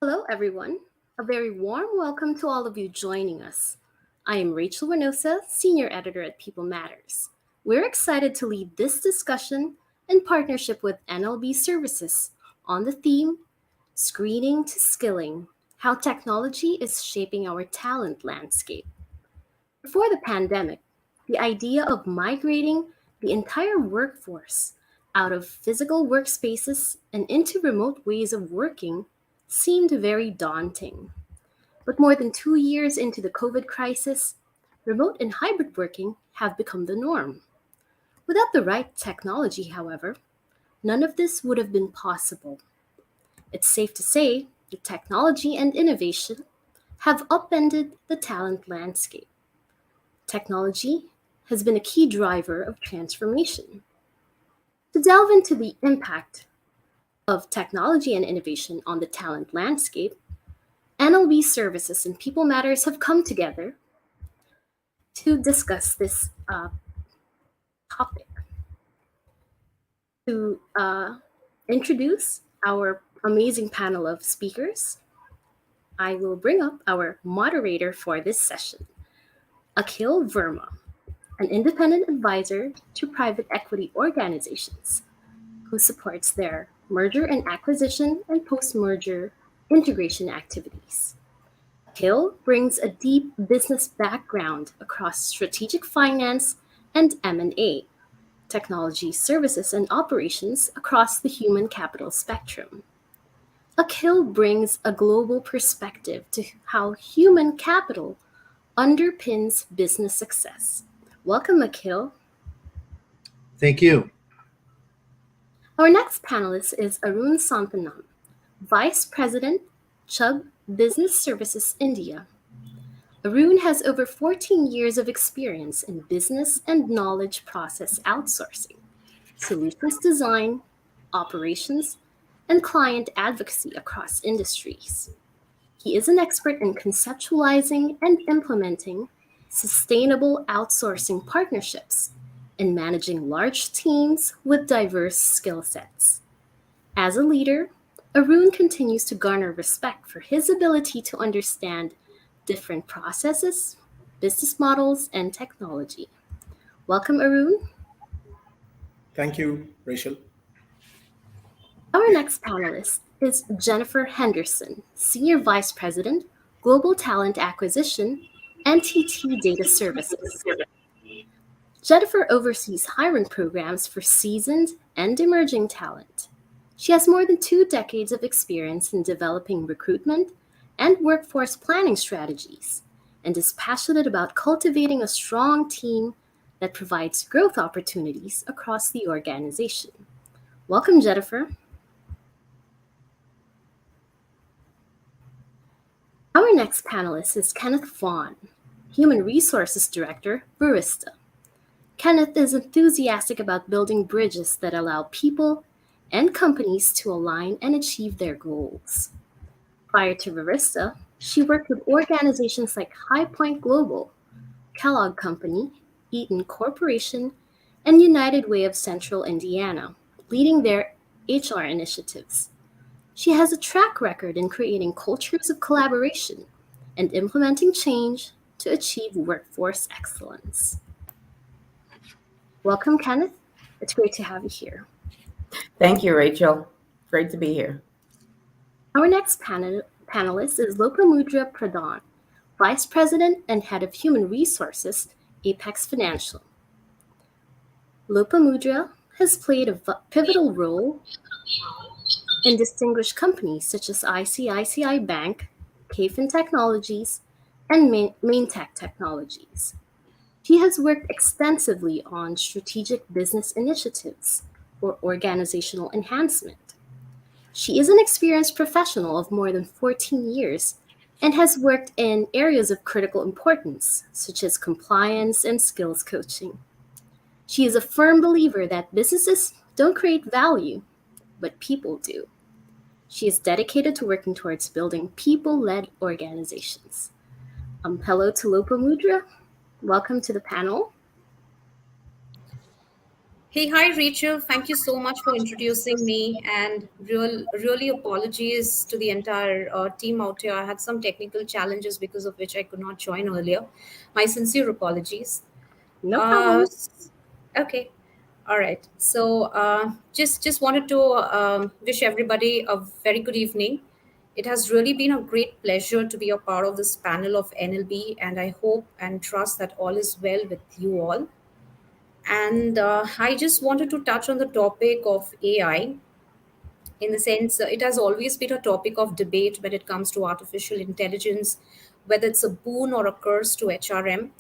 Hello, everyone. A very warm welcome to all of you joining us. I am Rachel Reynosa, Senior Editor at People Matters. We're excited to lead this discussion in partnership with NLB Services on the theme Screening to Skilling: How Technology is Shaping Our Talent Landscape. Before the pandemic, the idea of migrating the entire workforce out of physical workspaces and into remote ways of working seemed very daunting. But more than 2 years into the COVID crisis, remote and hybrid working have become the norm. Without the right technology, however, none of this would have been possible. It's safe to say that technology and innovation have upended the talent landscape. Technology has been a key driver of transformation. To delve into the impact of technology and innovation on the talent landscape, NLB Services and People Matters have come together to discuss this topic. To introduce our amazing panel of speakers, I will bring up our moderator for this session, Akhil Verma, an independent advisor to private equity organizations who supports their merger and acquisition and post-merger integration activities. Hill brings a deep business background across strategic finance and M&A, technology services and operations across the human capital spectrum. Akhil brings a global perspective to how human capital underpins business success. Welcome, Akhil. Thank you. Our next panelist is Arun Santhanam, Vice President, Chubb Business Services India. Arun has over 14 years of experience in business and knowledge process outsourcing, solutions design, operations, and client advocacy across industries. He is an expert in conceptualizing and implementing sustainable outsourcing partnerships and managing large teams with diverse skill sets. As a leader, Arun continues to garner respect for his ability to understand different processes, business models, and technology. Welcome, Arun. Thank you, Rachel. Our next panelist is Jennifer Henderson, Senior Vice President, Global Talent Acquisition, NTT Data Services. Jennifer oversees hiring programs for seasoned and emerging talent. She has more than 2 decades of experience in developing recruitment and workforce planning strategies and is passionate about cultivating a strong team that provides growth opportunities across the organization. Welcome, Jennifer. Our next panelist is Kenneth Vaughn, Human Resources Director, Barista. Kenneth is enthusiastic about building bridges that allow people and companies to align and achieve their goals. Prior to Barista, she worked with organizations like High Point Global, Kellogg Company, Eaton Corporation, and United Way of Central Indiana, leading their HR initiatives. She has a track record in creating cultures of collaboration and implementing change to achieve workforce excellence. Welcome, Kenneth. It's great to have you here. Thank you, Rachel. Great to be here. Our next panelist is Lopamudra Pradhan, Vice President and Head of Human Resources, Apex Financial. Lopamudra has played a pivotal role in distinguished companies such as ICICI Bank, Kafin Technologies, and Maintech Technologies. She has worked extensively on strategic business initiatives for organizational enhancement. She is an experienced professional of more than 14 years and has worked in areas of critical importance, such as compliance and skills coaching. She is a firm believer that businesses don't create value, but people do. She is dedicated to working towards building people-led organizations. Hello to Lopamudra. Welcome to the panel. Hey, hi, Rachel. Thank you so much for introducing me, and really apologies to the entire team out here. I had some technical challenges because of which I could not join earlier. My sincere apologies. No Uh, problem. s- okay, all right. So just wanted to wish everybody a very good evening. It has really been a great pleasure to be a part of this panel of NLB, and I hope and trust that all is well with you all. And I just wanted to touch on the topic of AI in the sense it has always been a topic of debate when it comes to artificial intelligence, whether it's a boon or a curse to HRM.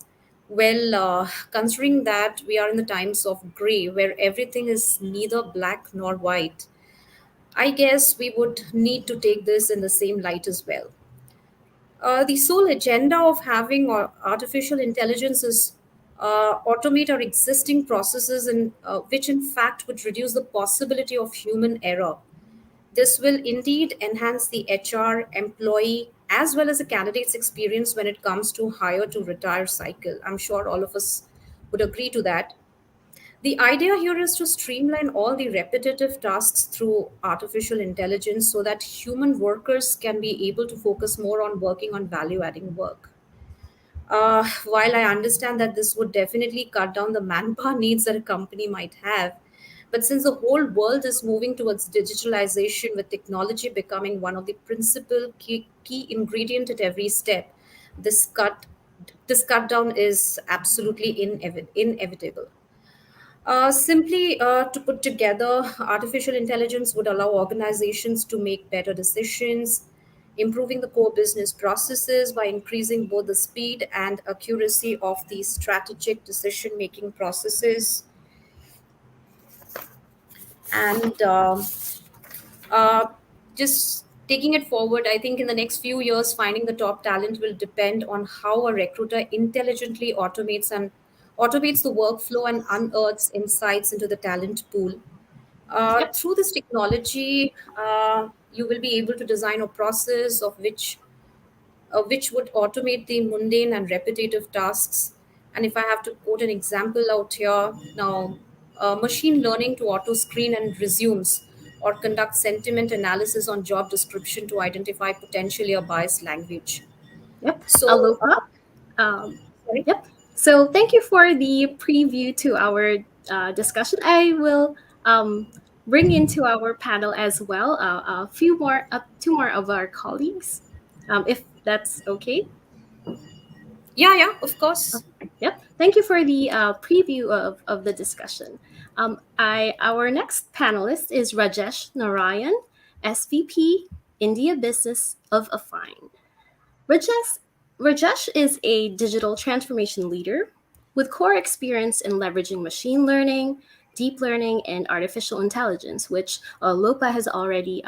Well, considering that we are in the times of gray where everything is neither black nor white, I guess we would need to take this in the same light as well. The sole agenda of having artificial intelligence is automate our existing processes, and which in fact would reduce the possibility of human error. This will indeed enhance the HR employee as well as the candidate's experience when it comes to hire to retire cycle. I'm sure all of us would agree to that. The idea here is to streamline all the repetitive tasks through artificial intelligence so that human workers can be able to focus more on working on value adding work. While I understand that this would definitely cut down the manpower needs that a company might have, but since the whole world is moving towards digitalization, with technology becoming one of the principal key ingredient at every step, this cut this cut down is absolutely inevitable. Simply to put together, artificial intelligence would allow organizations to make better decisions, improving the core business processes by increasing both the speed and accuracy of the strategic decision making processes. And uh, just taking it forward, I think in the next few years, finding the top talent will depend on how a recruiter intelligently automates the workflow and unearths insights into the talent pool. Yep. Through this technology, you will be able to design a process of which would automate the mundane and repetitive tasks. And if I have to quote an example out here now, machine learning to auto screen and resumes or conduct sentiment analysis on job description to identify potentially a biased language. Yep. So, Aloha. Um, sorry. yep. So thank you for the preview to our discussion. I will bring into our panel as well a few more, two more of our colleagues, if that's okay. Yeah, yeah, of course. Yep. Thank you for the preview of the discussion. Our next panelist is Rajesh Narayan, SVP, India Business of Afine. Rajesh, Rajesh is a digital transformation leader with core experience in leveraging machine learning, deep learning, and artificial intelligence, which Lopa has already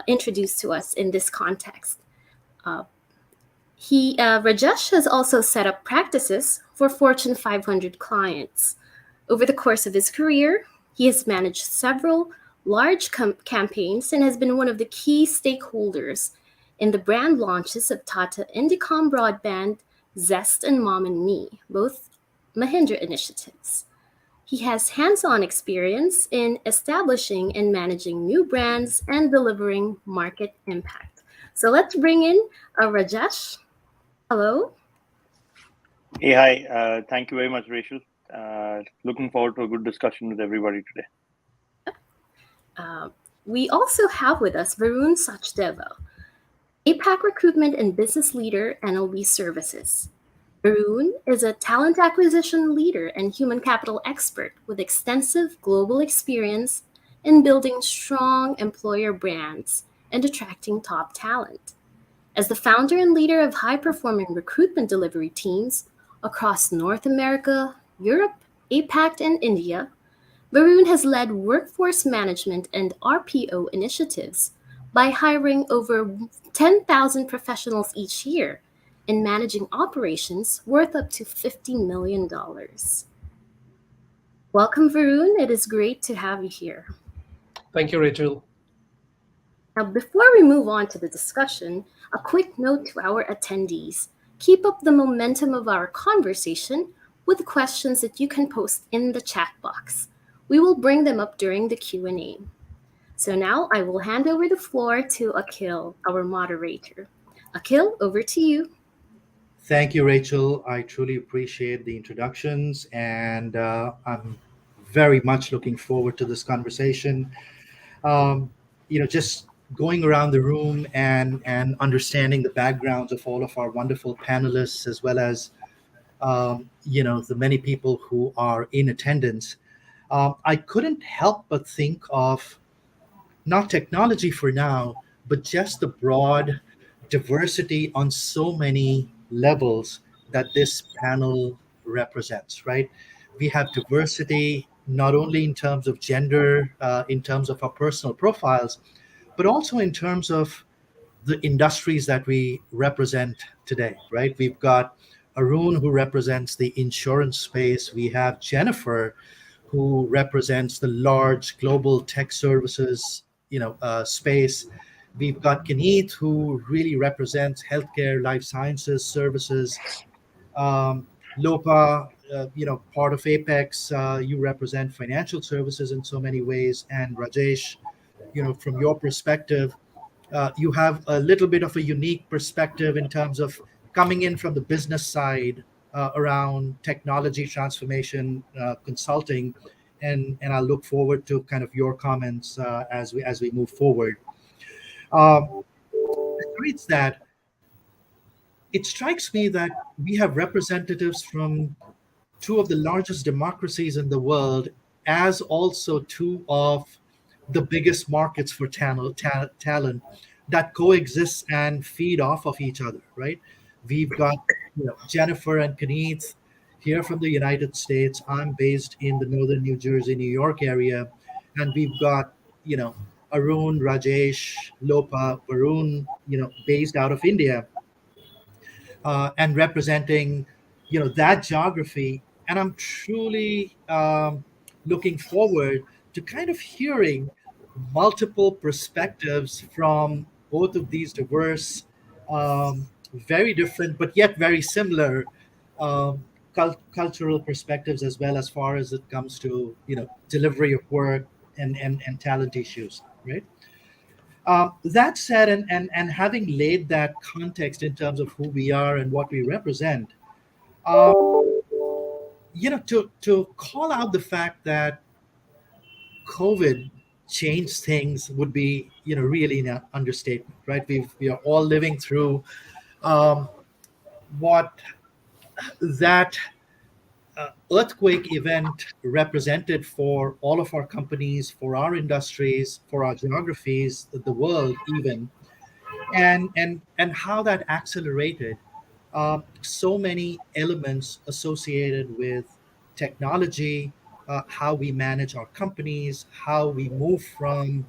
introduced to us in this context. Uh, Rajesh has also set up practices for Fortune 500 clients. Over the course of his career, he has managed several large campaigns and has been one of the key stakeholders in the brand launches of Tata Indicom Broadband, Zest, and Mom and Me, both Mahindra initiatives. He has hands on experience in establishing and managing new brands and delivering market impact. So let's bring in Rajesh. Hello. Hey, hi. Thank you very much, Rachel. Looking forward to a good discussion with everybody today. Uh, we also have with us Varun Sachdeva, APAC Recruitment and Business Leader, NLB Services. Varun is a talent acquisition leader and human capital expert with extensive global experience in building strong employer brands and attracting top talent. As the founder and leader of high performing recruitment delivery teams across North America, Europe, APAC, and India, Varun has led workforce management and RPO initiatives by hiring over 10,000 professionals each year and managing operations worth up to $50 million. Welcome, Varun. It is great to have you here. Thank you, Rachel. Now, before we move on to the discussion, a quick note to our attendees. Keep up the momentum of our conversation with questions that you can post in the chat box. We will bring them up during the Q&A. So now I will hand over the floor to Akhil, our moderator. Akhil, over to you. Thank you, Rachel. I truly appreciate the introductions, and I'm very much looking forward to this conversation. Um, just going around the room and understanding the backgrounds of all of our wonderful panelists, as well as the many people who are in attendance. I couldn't help but think of not technology for now, but just the broad diversity on so many levels that this panel represents, right? We have diversity not only in terms of gender, in terms of our personal profiles, but also in terms of the industries that we represent today, right? We've got Arun, who represents the insurance space. We have Jennifer, who represents the large global tech services, space. We've got Kaneet, who really represents healthcare, life sciences services. Lopa, part of Apex, you represent financial services in so many ways. And Rajesh, from your perspective, you have a little bit of a unique perspective in terms of coming in from the business side around technology transformation consulting, and I look forward to kind of your comments as we move forward. Besides that, it strikes me that we have representatives from two of the largest democracies in the world, as also two of the biggest markets for talent that coexist and feed off of each other, right? We've got Jennifer and Kaneeth here from the United States. I'm based in the northern New Jersey, New York area, and we've got Arun, Rajesh, Lopa, Varun, based out of India, and representing that geography. And I'm truly looking forward to kind of hearing multiple perspectives from both of these diverse, very different but yet very similar cultural perspectives, as well as far as it comes to delivery of work and talent issues, right? That said, and having laid that context in terms of who we are and what we represent, uh, to call out the fact that COVID changed things would be, really an understatement, right? We are all living through um, what that earthquake event represented for all of our companies, for our industries, for our geographies, the world even, and how that accelerated so many elements associated with technology, how we manage our companies, how we move from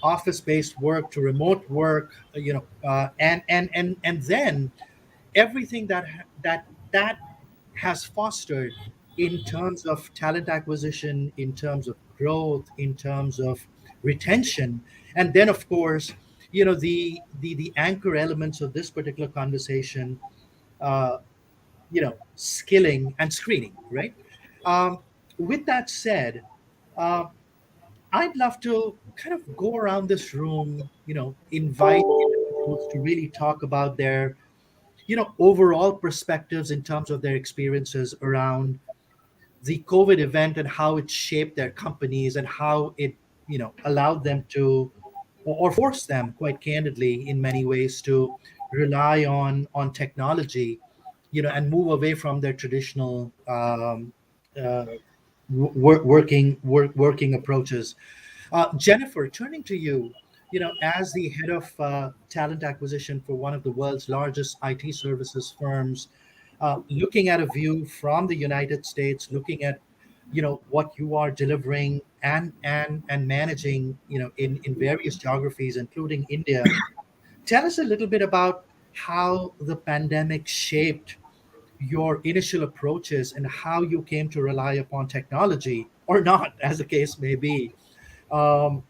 office-based work to remote work, and then everything that has fostered in terms of talent acquisition, in terms of growth, in terms of retention, and then of course, the anchor elements of this particular conversation, uh, skilling and screening, right? Um, with that said, uh, I'd love to kind of go around this room, invite individuals to really talk about their overall perspectives in terms of their experiences around the COVID event and how it shaped their companies and how it allowed them to, or forced them, quite candidly, in many ways, to rely on technology, and move away from their traditional uh, working approaches. Jennifer, turning to you, as the head of talent acquisition for one of the world's largest IT services firms, looking at a view from the United States, looking at what you are delivering and managing, in various geographies, including India. Tell us a little bit about how the pandemic shaped your initial approaches and how you came to rely upon technology or not, as the case may be, um,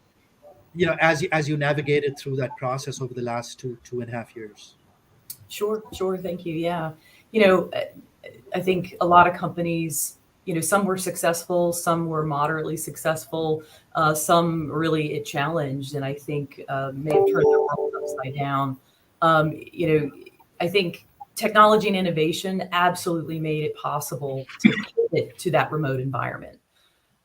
as you navigated through that process over the last two and a half years. Sure. Thank you. Yeah. You know, I think a lot of companies some were successful, some were moderately successful, some really it challenged, and I think may have turned the world upside down. I think technology and innovation absolutely made it possible to pivot to that remote environment.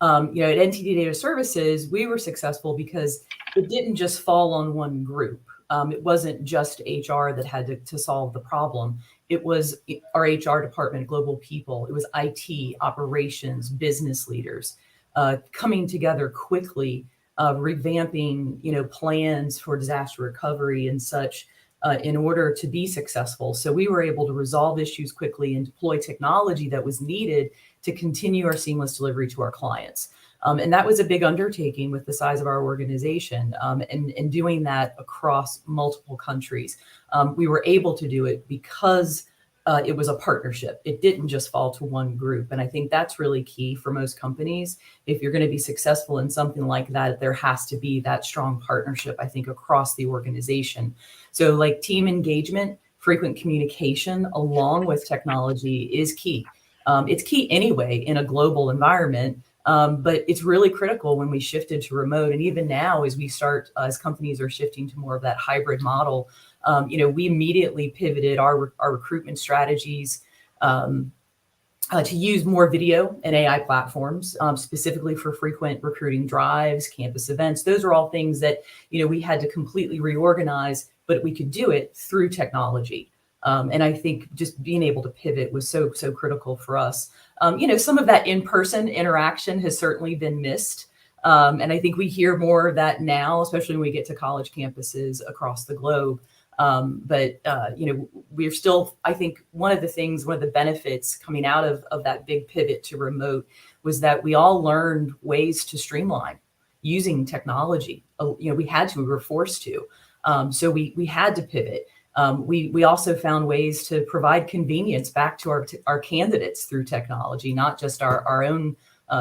At NTT Data Services, we were successful because it didn't just fall on one group. It wasn't just HR that had to solve the problem. It was our HR department, global people. It was IT, operations, business leaders coming together quickly, revamping, plans for disaster recovery and such in order to be successful. So we were able to resolve issues quickly and deploy technology that was needed to continue our seamless delivery to our clients. And that was a big undertaking with the size of our organization and doing that across multiple countries. We were able to do it because it was a partnership. It didn't just fall to one group. And I think that's really key for most companies. If you're going to be successful in something like that, there has to be that strong partnership, I think, across the organization. So like team engagement, frequent communication along with technology is key. It's key anyway in a global environment, but it's really critical when we shifted to remote. And even now, as we start, as companies are shifting to more of that hybrid model, we immediately pivoted our recruitment strategies to use more video and AI platforms, specifically for frequent recruiting drives, campus events. Those are all things that, we had to completely reorganize, but we could do it through technology. And I think just being able to pivot was so critical for us. Some of that in-person interaction has certainly been missed. And I think we hear more of that now, especially when we get to college campuses across the globe. But we're still, I think one of the benefits coming out of that big pivot to remote was that we all learned ways to streamline using technology. We were forced to. So we had to pivot. We also found ways to provide convenience back to our candidates through technology, not just our own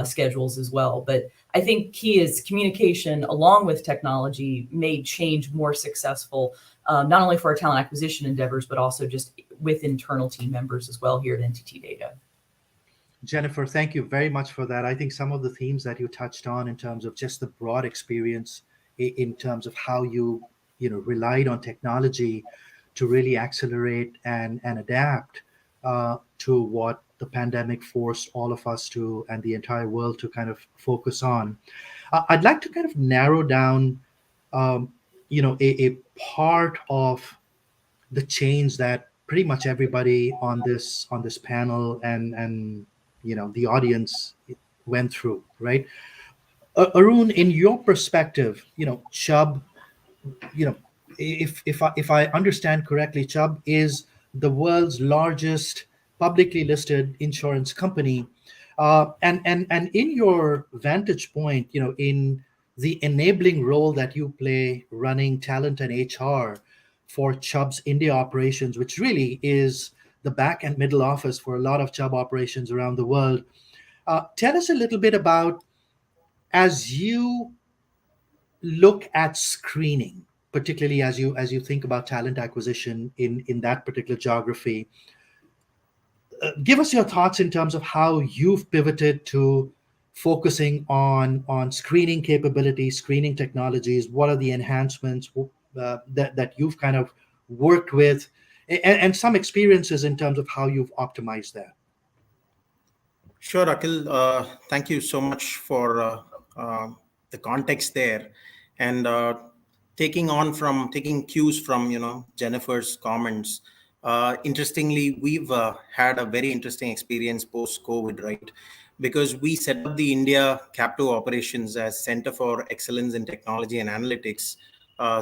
schedules as well. But I think key is communication along with technology made change more successful, not only for our talent acquisition endeavors, but also just with internal team members as well here at NTT Data. Jennifer, thank you very much for that. I think some of the themes that you touched on in terms of just the broad experience in terms of how you relied on technology to really accelerate and adapt to what the pandemic forced all of us to and the entire world to kind of focus on. I'd like to kind of narrow down, a part of the change that pretty much everybody on this panel and the audience went through, right? Arun, in your perspective, Chubb, if I understand correctly, Chubb is the world's largest publicly listed insurance company, and in your vantage point, in the enabling role that you play running talent and HR for Chubb's India operations, which really is the back and middle office for a lot of Chubb operations around the world. Tell us a little bit about, as you look at screening, particularly as you think about talent acquisition in that particular geography. Give us your thoughts in terms of how you've pivoted to focusing on screening capabilities, screening technologies. What are the enhancements that you've kind of worked with, and some experiences in terms of how you've optimized that? Sure, Akhil. Thank you so much for the context there, and taking cues from Jennifer's comments. Interestingly, we've had a very interesting experience post-COVID, right? Because we set up the India captive operations as Center for Excellence in Technology and Analytics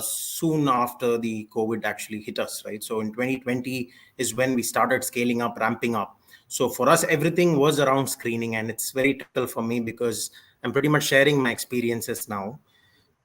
soon after the COVID actually hit us, right? So in 2020 is when we started scaling up, ramping up. So for us, everything was around screening, and it's very typical for me because I'm pretty much sharing my experiences now.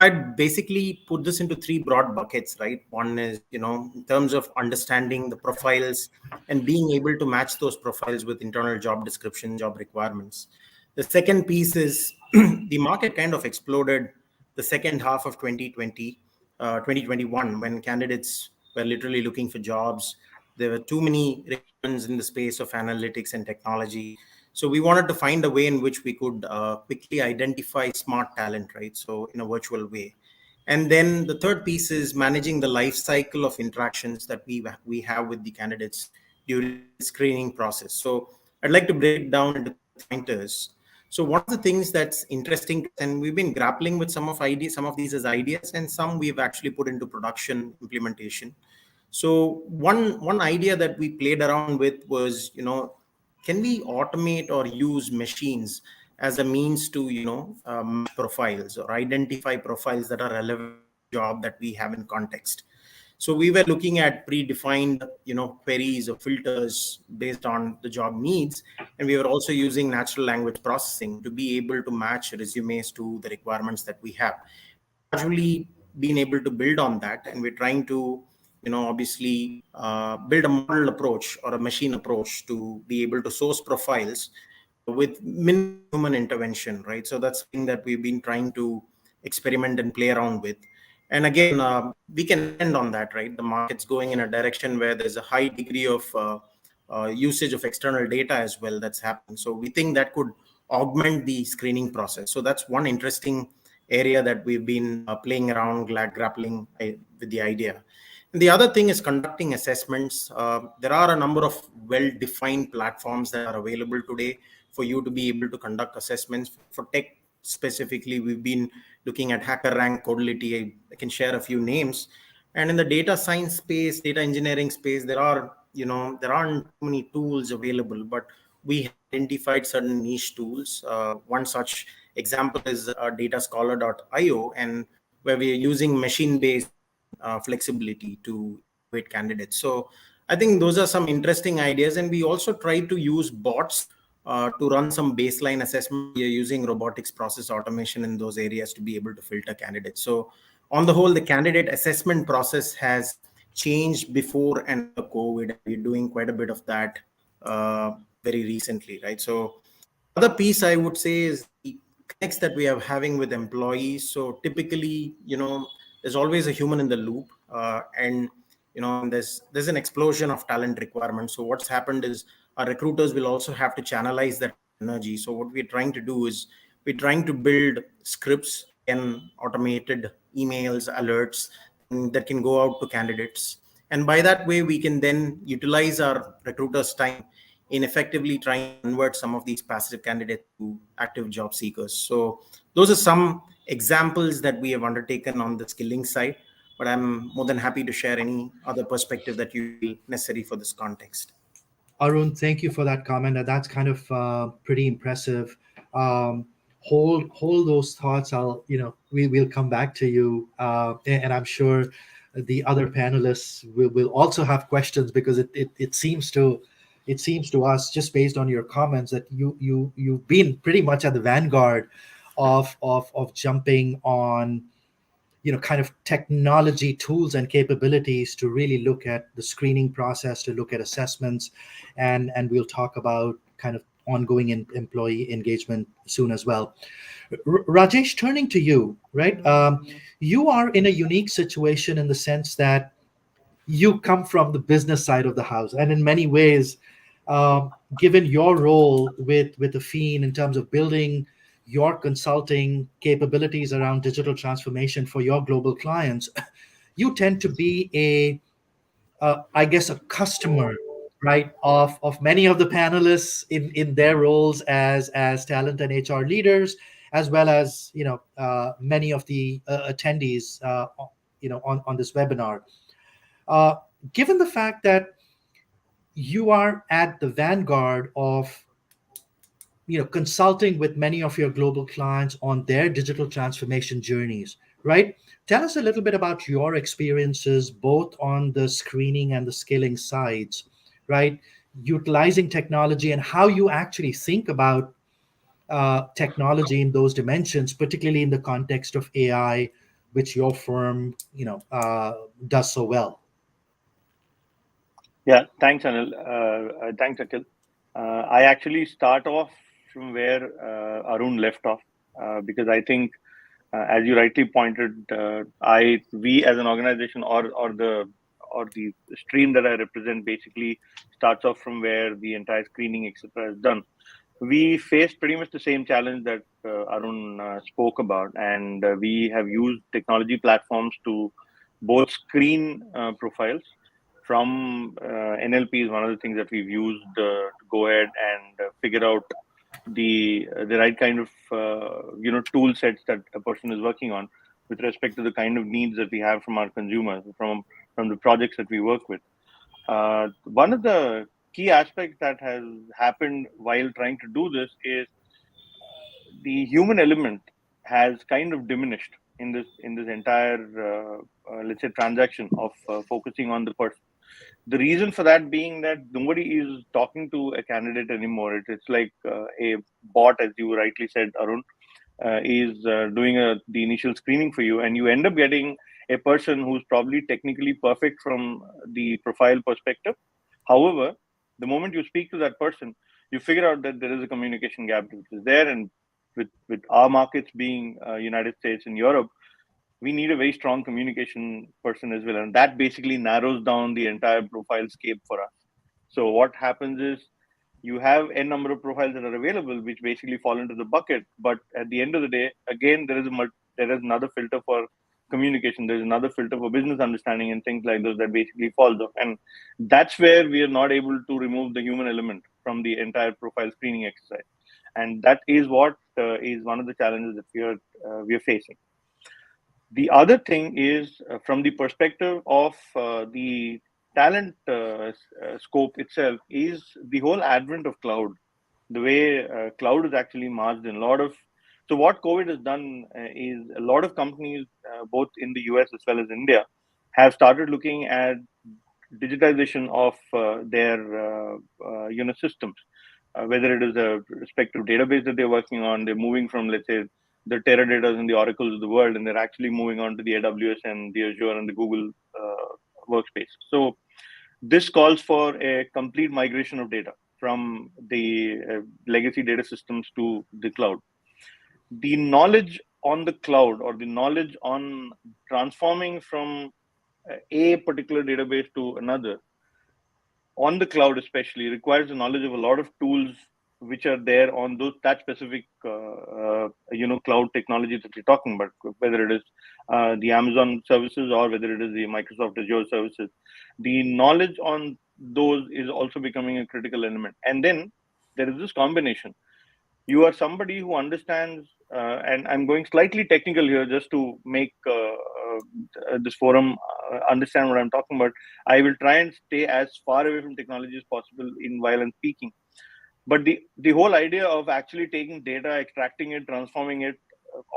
I'd basically put this into three broad buckets, right? One is, in terms of understanding the profiles and being able to match those profiles with internal job description, job requirements. The second piece is the market kind of exploded the second half of 2021, when candidates were literally looking for jobs. There were too many requirements in the space of analytics and technology. So we wanted to find a way in which we could quickly identify smart talent, right? So in a virtual way. And then the third piece is managing the life cycle of interactions that we have with the candidates during the screening process. So I'd like to break it down into three pointers. So one of the things that's interesting, and we've been grappling with some of these as ideas, and some we've actually put into production implementation. So one idea that we played around with was, can we automate or use machines as a means to, match profiles or identify profiles that are relevant to the job that we have in context. So we were looking at predefined, queries or filters based on the job needs, and we were also using natural language processing to be able to match resumes to the requirements that we have. We've gradually been able to build on that, and we're trying to, obviously build a model approach or a machine approach to be able to source profiles with minimal human intervention, right? So that's something that we've been trying to experiment and play around with. And again, we can extend on that, right? The market's going in a direction where there's a high degree of usage of external data as well that's happening. So we think that could augment the screening process. So that's one interesting area that we've been playing around, grappling with the idea. And the other thing is conducting assessments. There are a number of well-defined platforms that are available today for you to be able to conduct assessments. For tech specifically, we've been looking at HackerRank, Codility. I can share a few names. And in the data science space, data engineering space, there aren't too many tools available, but we have identified certain niche tools. One such example is datascholar.io, and where we are using machine-based flexibility to evaluate candidates. So I think those are some interesting ideas. And we also try to use bots to run some baseline assessment. We are using robotics process automation in those areas to be able to filter candidates. So on the whole, the candidate assessment process has changed before and after COVID. We're doing quite a bit of that very recently, right? So other piece I would say is the connects that we are having with employees. So typically, there's always a human in the loop, and there's an explosion of talent requirements. So what's happened is our recruiters will also have to channelize that energy. So what we're trying to do is we're trying to build scripts and automated emails, alerts that can go out to candidates. And by that way, we can then utilize our recruiters' time in effectively trying to convert some of these passive candidates to active job seekers. So those are some examples that we have undertaken on the skilling side, but I'm more than happy to share any other perspective that you feel necessary for this context. Arun, thank you for that comment. And that's kind of pretty impressive. Hold those thoughts. We'll come back to you, and I'm sure the other panelists will also have questions, because it seems to us, just based on your comments, that you've been pretty much at the vanguard of jumping on kind of technology tools and capabilities to really look at the screening process, to look at assessments, and we'll talk about kind of ongoing employee engagement soon as well. Rajesh, turning to you, right? You are in a unique situation in the sense that you come from the business side of the house, and in many ways, given your role with Affine in terms of building your consulting capabilities around digital transformation for your global clients, you tend to be I guess, a customer, right, of many of the panelists in their roles as talent and HR leaders, as well as many of the attendees on this webinar. Uh, Given the fact that you are at the vanguard of consulting with many of your global clients on their digital transformation journeys, right? Tell us a little bit about your experiences both on the screening and the skilling sides, right? Utilizing technology and how you actually think about technology in those dimensions, particularly in the context of AI, which your firm does so well. Yeah, thanks, Anil. Thanks, Akhil. I actually start off from where Arun left off, because I think, as you rightly pointed, we as an organization, or the stream that I represent, basically starts off from where the entire screening, etc., is done. we faced pretty much the same challenge that Arun spoke about, and we have used technology platforms to both screen profiles from NLP is one of the things that we've used to go ahead and figure out the right kind of tool sets that a person is working on with respect to the kind of needs that we have from our consumers, from the projects that we work with. One of the key aspects that has happened while trying to do this is the human element has kind of diminished in this entire let's say transaction of focusing on the person. The reason for that being that nobody is talking to a candidate anymore. It's like a bot, as you rightly said, Arun, is doing the initial screening for you, and you end up getting a person who's probably technically perfect from the profile perspective. However, the moment you speak to that person, you figure out that there is a communication gap which is there, and with our markets being United States and Europe, we need a very strong communication person as well, and that basically narrows down the entire profile scape for us. So what happens is you have a number of profiles that are available, which basically fall into the bucket. But at the end of the day, again, there is another filter for communication. There's another filter for business understanding and things like those that basically falls off. And that's where we are not able to remove the human element from the entire profile screening exercise. And that is what is one of the challenges that we are facing. The other thing is from the perspective of the talent scope itself is the whole advent of cloud. The way cloud is actually merged in a lot of. So what COVID has done is a lot of companies, both in the US as well as India, have started looking at digitization of their systems. Whether it is a respective database that they're working on, they're moving from, let's say, the Teradata's and the Oracles of the world, and they're actually moving on to the AWS and the Azure and the Google workspace. So this calls for a complete migration of data from the legacy data systems to the cloud. The knowledge on the cloud, or the knowledge on transforming from a particular database to another, on the cloud especially, requires the knowledge of a lot of tools which are there on that specific cloud technology that you're talking about, whether it is the Amazon services or whether it is the Microsoft Azure services. The knowledge on those is also becoming a critical element. And then there is this combination. You are somebody who understands, and I'm going slightly technical here just to make this forum understand what I'm talking about. I will try and stay as far away from technology as possible while I'm speaking. But the whole idea of actually taking data, extracting it, transforming it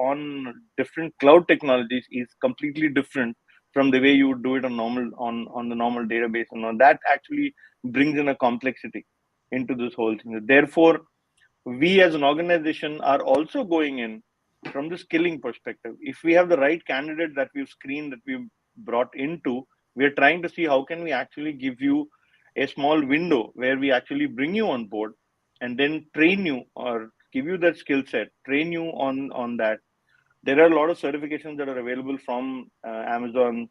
on different cloud technologies is completely different from the way you would do it on the normal database, and that actually brings in a complexity into this whole thing. Therefore, we as an organization are also going in from the skilling perspective. If we have the right candidate that we've screened, that we've brought into, we're trying to see how can we actually give you a small window where we actually bring you on board and then train you or give you that skill set, train you on that. There are a lot of certifications that are available from Amazon,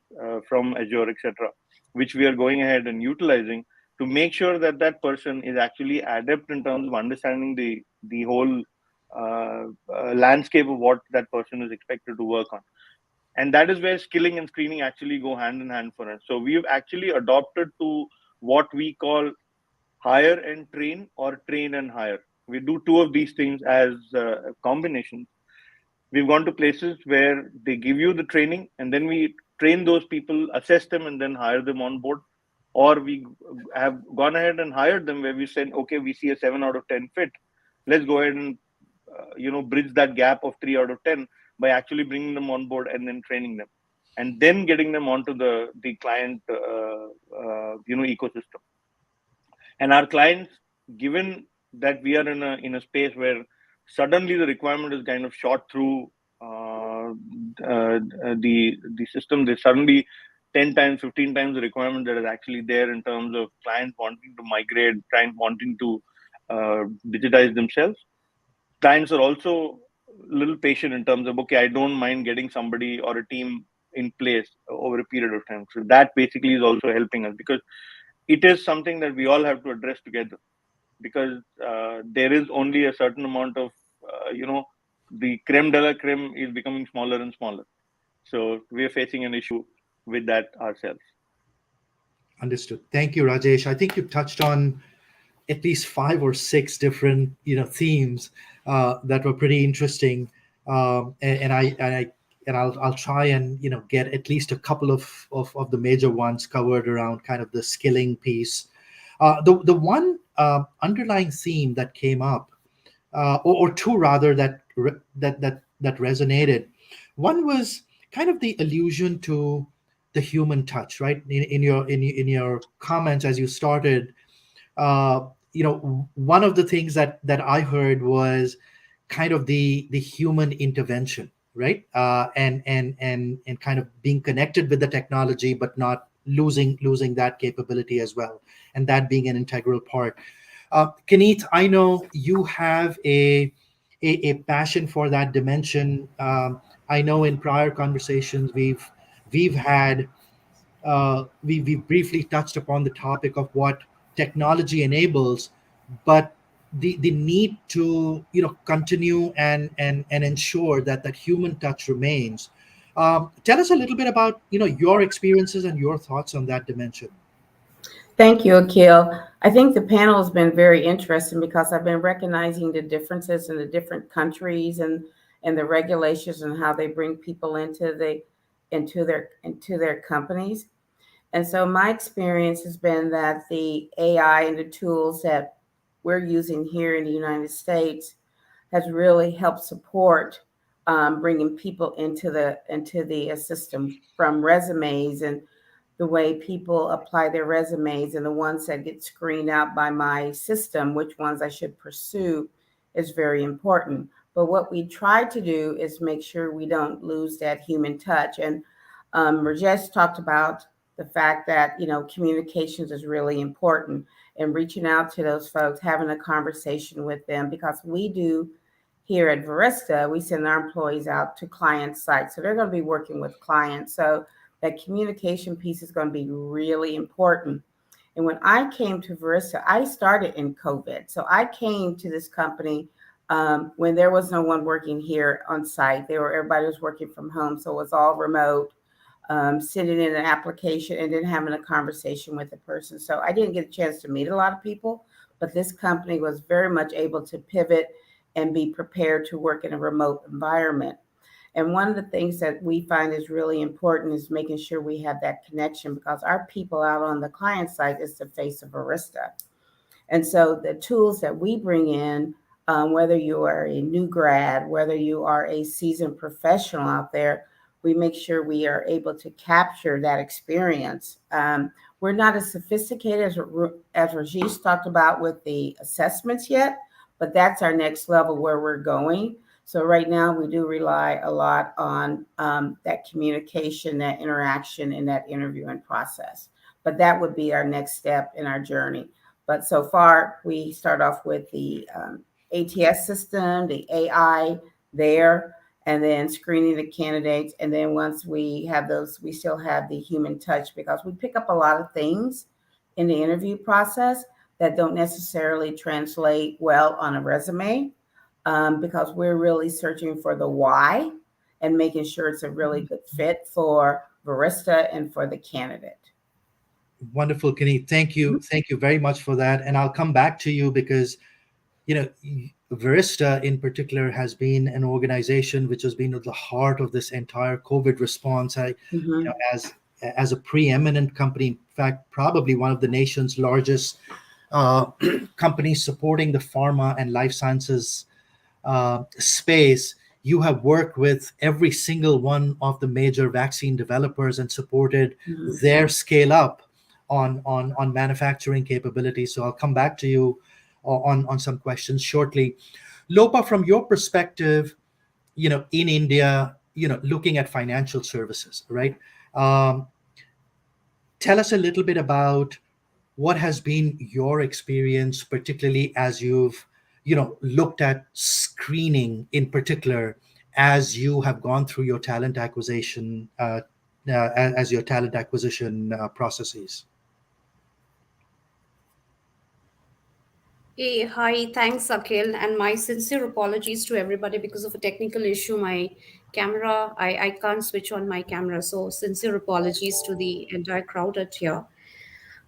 from Azure, etc., which we are going ahead and utilizing to make sure that that person is actually adept in terms of understanding the whole landscape of what that person is expected to work on. And that is where skilling and screening actually go hand in hand for us. So we've actually adopted to what we call hire and train, or train and hire. We do two of these things as combinations. We've gone to places where they give you the training, and then we train those people, assess them, and then hire them on board. Or we have gone ahead and hired them where we said, okay, we see a 7 out of 10 fit. Let's go ahead and bridge that gap of 3 out of 10 by actually bringing them on board and then training them, and then getting them onto the client ecosystem. And our clients, given that we are in a space where suddenly the requirement is kind of shot through the system, they suddenly 10 times, 15 times the requirement that is actually there in terms of clients wanting to migrate, clients wanting to digitize themselves. Clients are also a little patient in terms of, okay, I don't mind getting somebody or a team in place over a period of time. So that basically is also helping us, because it is something that we all have to address together. because there is only a certain amount of, the creme de la creme is becoming smaller and smaller. So we are facing an issue with that ourselves. Understood. Thank you, Rajesh. I think you touched on at least 5 or 6 different themes that were pretty interesting, and I'll try and get at least a couple of the major ones covered around kind of the skilling piece. The one underlying theme that came up, or two rather, that resonated. One was kind of the allusion to the human touch, right? In your comments as you started, one of the things that I heard was kind of the human intervention, right? And kind of being connected with the technology, but not losing that capability as well, and that being an integral part. Kaneet, I know you have a passion for that dimension. I know in prior conversations we've had, we briefly touched upon the topic of what technology enables, but the need to continue and ensure that human touch remains. Tell us a little bit about your experiences and your thoughts on that dimension. Thank you, Akhil. I think the panel has been very interesting because I've been recognizing the differences in the different countries and the regulations and how they bring people into their companies. And so my experience has been that the AI and the tools that we're using here in the United States has really helped support bringing people into the system, from resumes and the way people apply their resumes, and the ones that get screened out by my system, which ones I should pursue, is very important. But what we try to do is make sure we don't lose that human touch. And Rajesh talked about the fact that communications is really important, and reaching out to those folks, having a conversation with them, because we do here at Verista, we send our employees out to client sites, so they're going to be working with clients. So that communication piece is going to be really important. And when I came to Verista, I started in COVID. So I came to this company when there was no one working here on site. Everybody was working from home, so it was all remote, sending in an application and then having a conversation with the person. So I didn't get a chance to meet a lot of people, but this company was very much able to pivot and be prepared to work in a remote environment. And one of the things that we find is really important is making sure we have that connection, because our people out on the client side is the face of Verista. And so the tools that we bring in, whether you are a new grad, whether you are a seasoned professional out there, we make sure we are able to capture that experience. We're not as sophisticated as Rajesh talked about with the assessments yet, but that's our next level where we're going. So right now we do rely a lot on that communication, that interaction, and that interviewing process. But that would be our next step in our journey. But so far we start off with the ATS system, the AI there, and then screening the candidates. And then once we have those, we still have the human touch, because we pick up a lot of things in the interview process that don't necessarily translate well on a resume. Because we're really searching for the why and making sure it's a really good fit for Verista and for the candidate. Wonderful, Kenny. Thank you. Thank you very much for that. And I'll come back to you because, Verista in particular has been an organization which has been at the heart of this entire COVID response. As a preeminent company, in fact, probably one of the nation's largest companies supporting the pharma and life sciences space, you have worked with every single one of the major vaccine developers and supported their scale up on manufacturing capabilities. So I'll come back to you on some questions shortly. Lopa, from your perspective, in India, looking at financial services, right? Tell us a little bit about what has been your experience, particularly as you've looked at screening in particular, as you have gone through your talent acquisition processes. Hey, hi, thanks, Akhil, and my sincere apologies to everybody because of a technical issue. My camera, I can't switch on my camera, so sincere apologies to the entire crowd at here.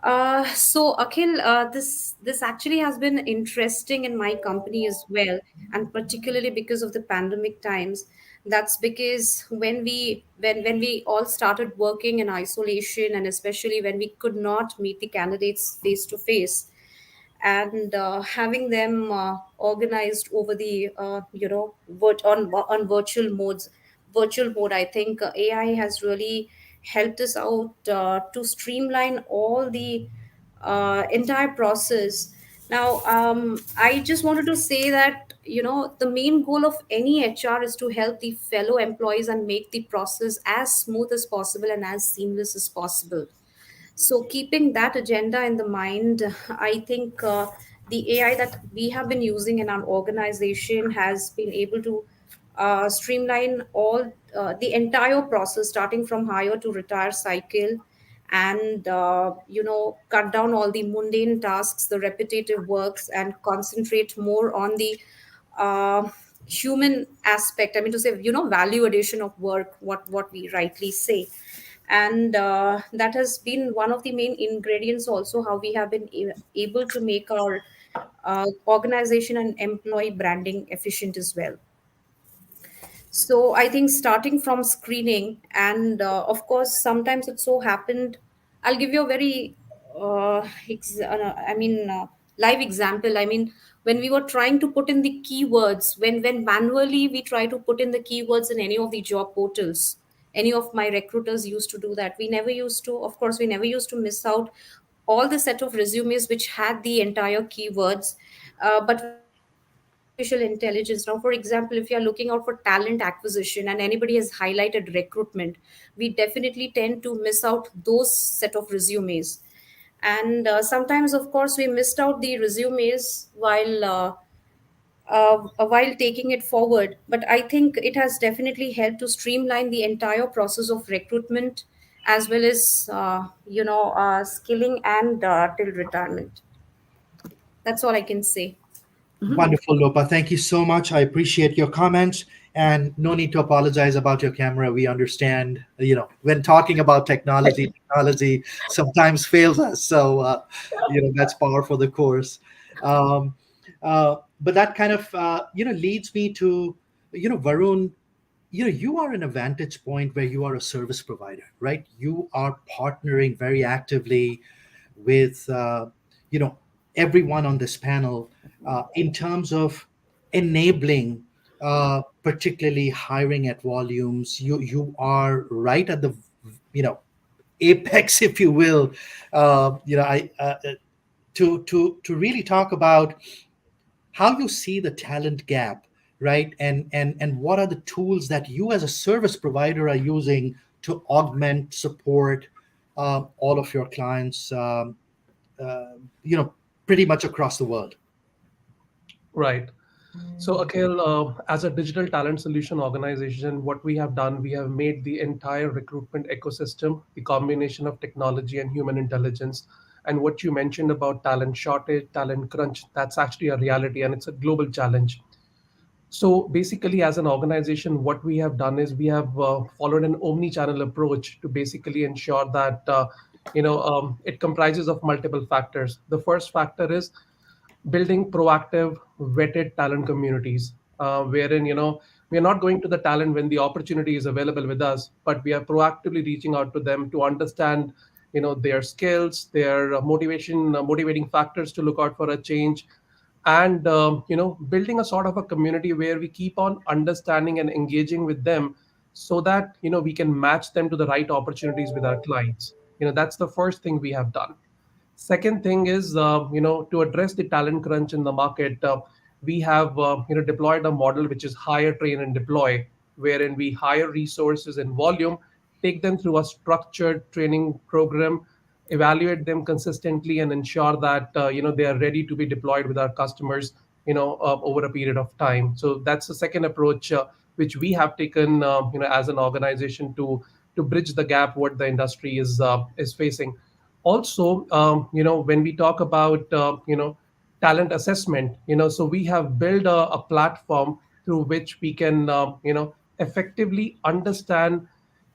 So Akhil, this actually has been interesting in my company as well, and particularly because of the pandemic times. That's because when we all started working in isolation, and especially when we could not meet the candidates face to face, and having them organized over the on virtual mode, I think AI has really helped us out to streamline all the entire process. Now, I just wanted to say that the main goal of any HR is to help the fellow employees and make the process as smooth as possible and as seamless as possible. So, keeping that agenda in the mind, I think the AI that we have been using in our organization has been able to streamline all the entire process, starting from hire to retire cycle, and cut down all the mundane tasks, the repetitive works, and concentrate more on the uh, human aspect. I mean, to say, value addition of work, what we rightly say. And that has been one of the main ingredients also how we have been able to make our organization and employee branding efficient as well. So I think starting from screening, and of course, sometimes it so happened. I'll give you a very, I mean, live example. I mean, when we were trying to put in the keywords, when manually we try to put in the keywords in any of the job portals, any of my recruiters used to do that. We never used to, of course, we never used to miss out all the set of resumes which had the entire keywords. But with artificial intelligence, now, for example, if you are looking out for talent acquisition and anybody has highlighted recruitment, we definitely tend to miss out those set of resumes. And sometimes, of course, we missed out the resumes while taking it forward. But I think it has definitely helped to streamline the entire process of recruitment, as well as skilling and till retirement. That's all I can say. Wonderful, Lopa. Thank you so much. I appreciate your comments. And no need to apologize about your camera. We understand, when talking about technology sometimes fails us. So, that's par for the course. Um, but that kind of, leads me to, Varun, you are in a vantage point where you are a service provider, right? You are partnering very actively with everyone on this panel in terms of enabling particularly hiring at volumes. You are right at the you know apex, if you will. I to really talk about how you see the talent gap, right? And what are the tools that you as a service provider are using to augment, support all of your clients, uh, you know, pretty much across the world. Right. So, Akhil, as a digital talent solution organization, what we have done, we have made the entire recruitment ecosystem, the combination of technology and human intelligence. And what you mentioned about talent shortage, talent crunch, that's actually a reality and it's a global challenge. So basically, as an organization, what we have done is we have followed an omni-channel approach to basically ensure that it comprises of multiple factors. The first factor is building proactive, vetted talent communities, wherein we are not going to the talent when the opportunity is available with us, but we are proactively reaching out to them to understand their skills, their motivating factors to look out for a change, and building a sort of a community where we keep on understanding and engaging with them so that we can match them to the right opportunities with our clients. That's the first thing we have done. Second thing is, to address the talent crunch in the market, we have, deployed a model which is hire, train, and deploy, wherein we hire resources in volume, take them through a structured training program, evaluate them consistently, and ensure that, they are ready to be deployed with our customers, over a period of time. So that's the second approach, which we have taken, as an organization to bridge the gap what the industry is facing. Also, when we talk about talent assessment. So we have built a platform through which we can effectively understand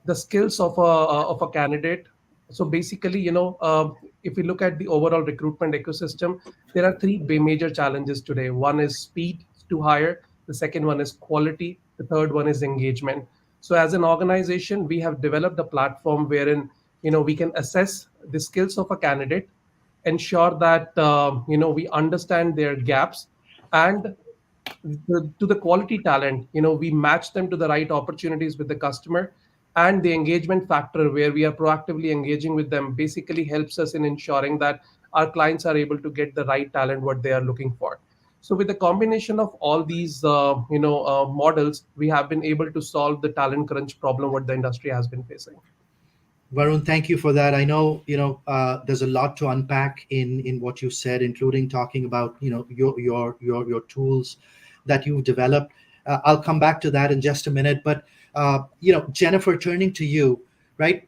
the skills of a candidate. So basically, if we look at the overall recruitment ecosystem, there are three major challenges today. One is speed to hire, the second one is quality, the third one is engagement. So as an organization, we have developed a platform wherein we can assess the skills of a candidate, ensure that we understand their gaps, and to the quality talent, we match them to the right opportunities with the customer. And the engagement factor, where we are proactively engaging with them, basically helps us in ensuring that our clients are able to get the right talent what they are looking for. So with the combination of all these models, we have been able to solve the talent crunch problem what the industry has been facing. Varun, thank you for that. I know there's a lot to unpack in what you said, including talking about your tools that you've developed. I'll come back to that in just a minute. But Jennifer, turning to you, right?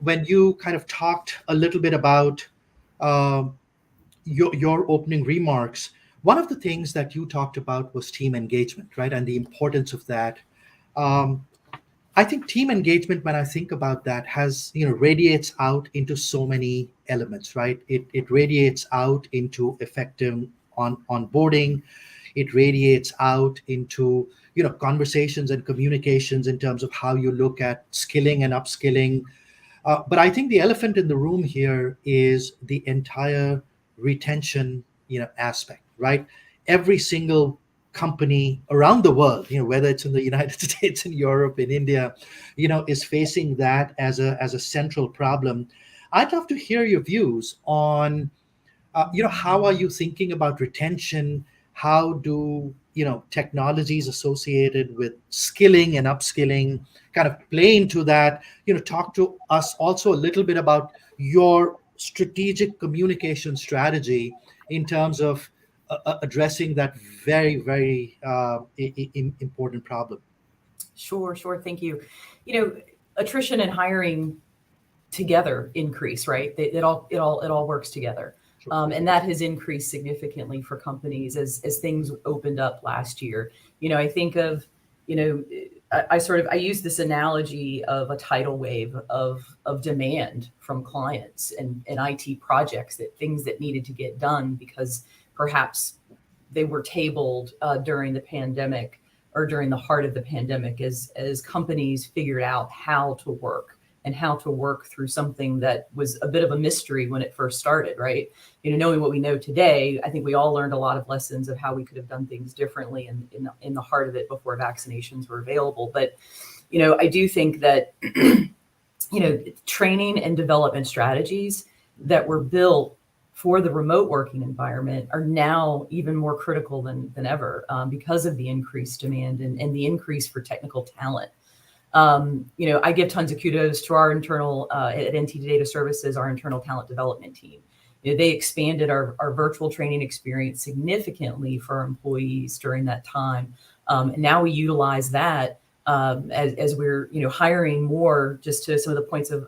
When you kind of talked a little bit about uh, your opening remarks, one of the things that you talked about was team engagement, right, and the importance of that. Um, I think team engagement, when I think about that, has radiates out into so many elements, right? It radiates out into effective onboarding. It radiates out into conversations and communications in terms of how you look at skilling and upskilling. But I think the elephant in the room here is the entire retention, aspect, right? Every single company around the world, whether it's in the United States, in Europe, in India, is facing that as a central problem. I'd love to hear your views on how are you thinking about retention? How do technologies associated with skilling and upskilling kind of play into that? Talk to us also a little bit about your strategic communication strategy in terms of addressing that very, very important problem. Sure. Thank you. Attrition and hiring together increase, right? It all works together. And that has increased significantly for companies as things opened up last year. I think of, I use this analogy of a tidal wave of demand from clients and IT projects, that things that needed to get done because perhaps they were tabled during the pandemic or during the heart of the pandemic, as companies figured out how to work and how to work through something that was a bit of a mystery when it first started, right? Knowing what we know today, I think we all learned a lot of lessons of how we could have done things differently in the heart of it before vaccinations were available. But, I do think that, training and development strategies that were built for the remote working environment are now even more critical than ever because of the increased demand and the increase for technical talent. I give tons of kudos to our internal at NTT Data Services, our internal talent development team. They expanded our virtual training experience significantly for our employees during that time. And now we utilize that as we're hiring more. Just to some of the points of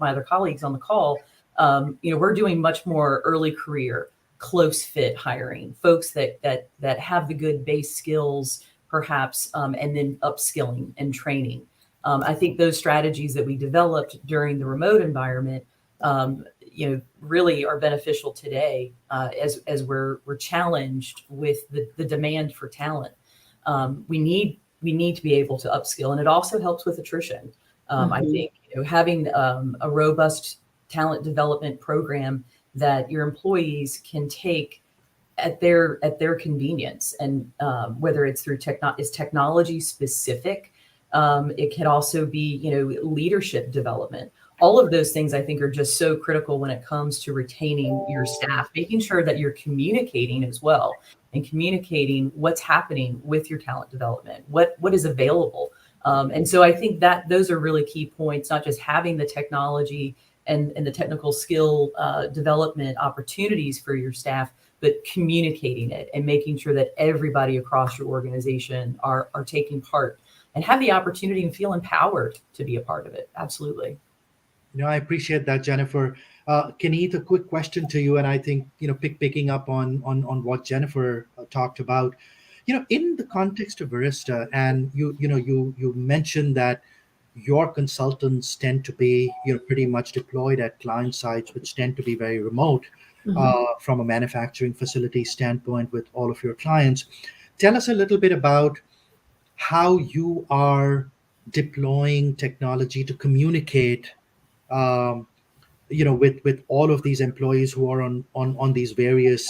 my other colleagues on the call, we're doing much more early career, close fit hiring, folks that have the good base skills, perhaps, and then upskilling and training. I think those strategies that we developed during the remote environment, really are beneficial today as we're challenged with the demand for talent. We need to be able to upskill, and it also helps with attrition. I think having a robust talent development program that your employees can take at their convenience, and whether it's through technology specific. It can also be, leadership development. All of those things I think are just so critical when it comes to retaining your staff, making sure that you're communicating as well, and communicating what's happening with your talent development, what is available. And so I think that those are really key points, not just having the technology and the technical skill development opportunities for your staff, but communicating it and making sure that everybody across your organization are taking part and have the opportunity and feel empowered to be a part of it. Absolutely. I appreciate that, Jennifer. Keneeth, a quick question to you, and I think picking up on what Jennifer talked about. In the context of Arista, and you mentioned that your consultants tend to be pretty much deployed at client sites, which tend to be very remote from a manufacturing facility standpoint with all of your clients. Tell us a little bit about how you are deploying technology to communicate um, with all of these employees who are on these various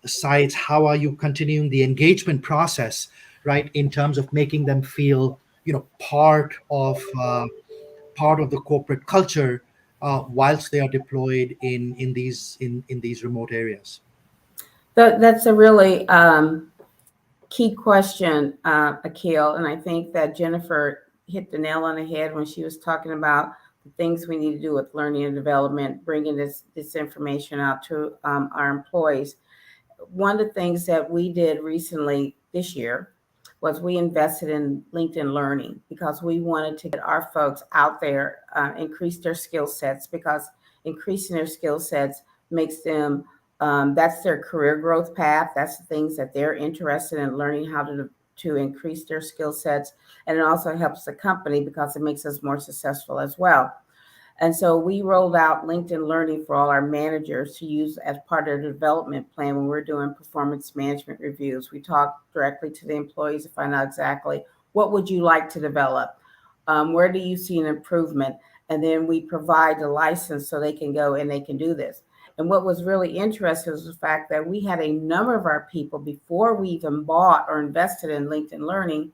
sites. How are you continuing the engagement process, right, in terms of making them feel part of the corporate culture whilst they are deployed in these remote areas? That's a really key question, Akhil, and I think that Jennifer hit the nail on the head when she was talking about the things we need to do with learning and development, bringing this information out to our employees. One of the things that we did recently this year was we invested in LinkedIn Learning because we wanted to get our folks out there, increase their skill sets, because increasing their skill sets makes them, that's their career growth path. That's the things that they're interested in learning how to increase their skill sets. And it also helps the company because it makes us more successful as well. And so we rolled out LinkedIn Learning for all our managers to use as part of their development plan when we're doing performance management reviews. We talk directly to the employees to find out exactly what would you like to develop? Where do you see an improvement? And then we provide the license so they can go and they can do this. And what was really interesting was the fact that we had a number of our people before we even bought or invested in LinkedIn Learning.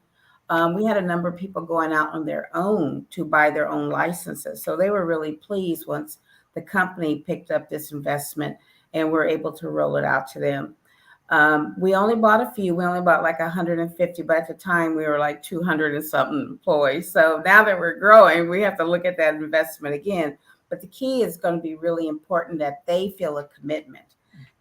We had a number of people going out on their own to buy their own licenses. So they were really pleased once the company picked up this investment and were able to roll it out to them. We only bought a few. We only bought like 150, but at the time we were like 200 and something employees. So now that we're growing, we have to look at that investment again. But the key is going to be really important that they feel a commitment.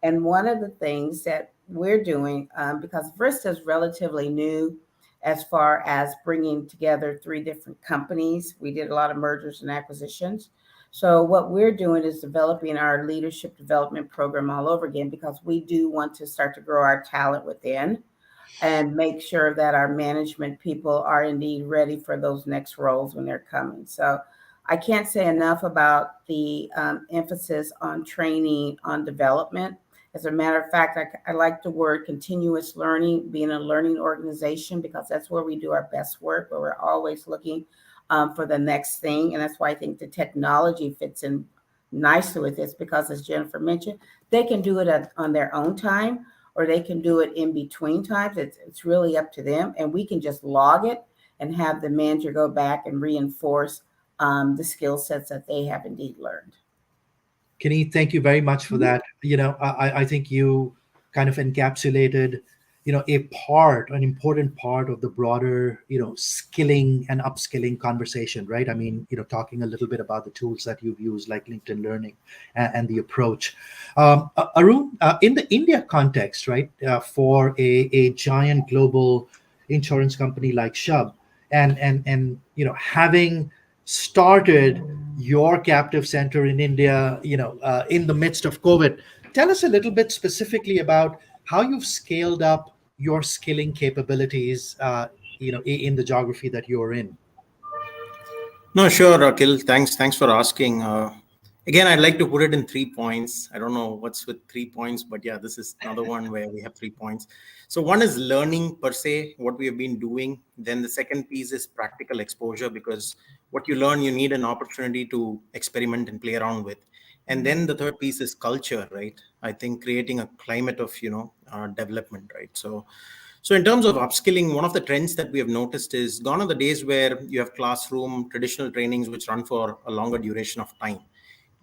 And one of the things that we're doing, because Vista is relatively new, as far as bringing together 3 different companies. We did a lot of mergers and acquisitions. So what we're doing is developing our leadership development program all over again, because we do want to start to grow our talent within and make sure that our management people are indeed ready for those next roles when they're coming. So I can't say enough about the emphasis on training, on development. As a matter of fact, I like the word continuous learning, being a learning organization, because that's where we do our best work, where we're always looking for the next thing. And that's why I think the technology fits in nicely with this, because as Jennifer mentioned, they can do it on their own time, or they can do it in between times. It's really up to them. And we can just log it and have the manager go back and reinforce the skill sets that they have indeed learned. Kenny, thank you very much for that. I think you kind of encapsulated, an important part of the broader, skilling and upskilling conversation, right? I mean, talking a little bit about the tools that you've used, like LinkedIn Learning and the approach. Arun, in the India context, right, for a giant global insurance company like Chubb, and having started your captive center in India, in the midst of COVID. Tell us a little bit specifically about how you've scaled up your skilling capabilities, in the geography that you're in. No, sure, Akhil. Thanks for asking. Again, I'd like to put it in 3 points. I don't know what's with 3 points, but yeah, this is another one where we have 3 points. So one is learning per se, what we have been doing. Then the second piece is practical exposure, because what you learn, you need an opportunity to experiment and play around with. And then the third piece is culture, right? I think creating a climate of, development, right? So in terms of upskilling, one of the trends that we have noticed is gone are the days where you have classroom traditional trainings which run for a longer duration of time.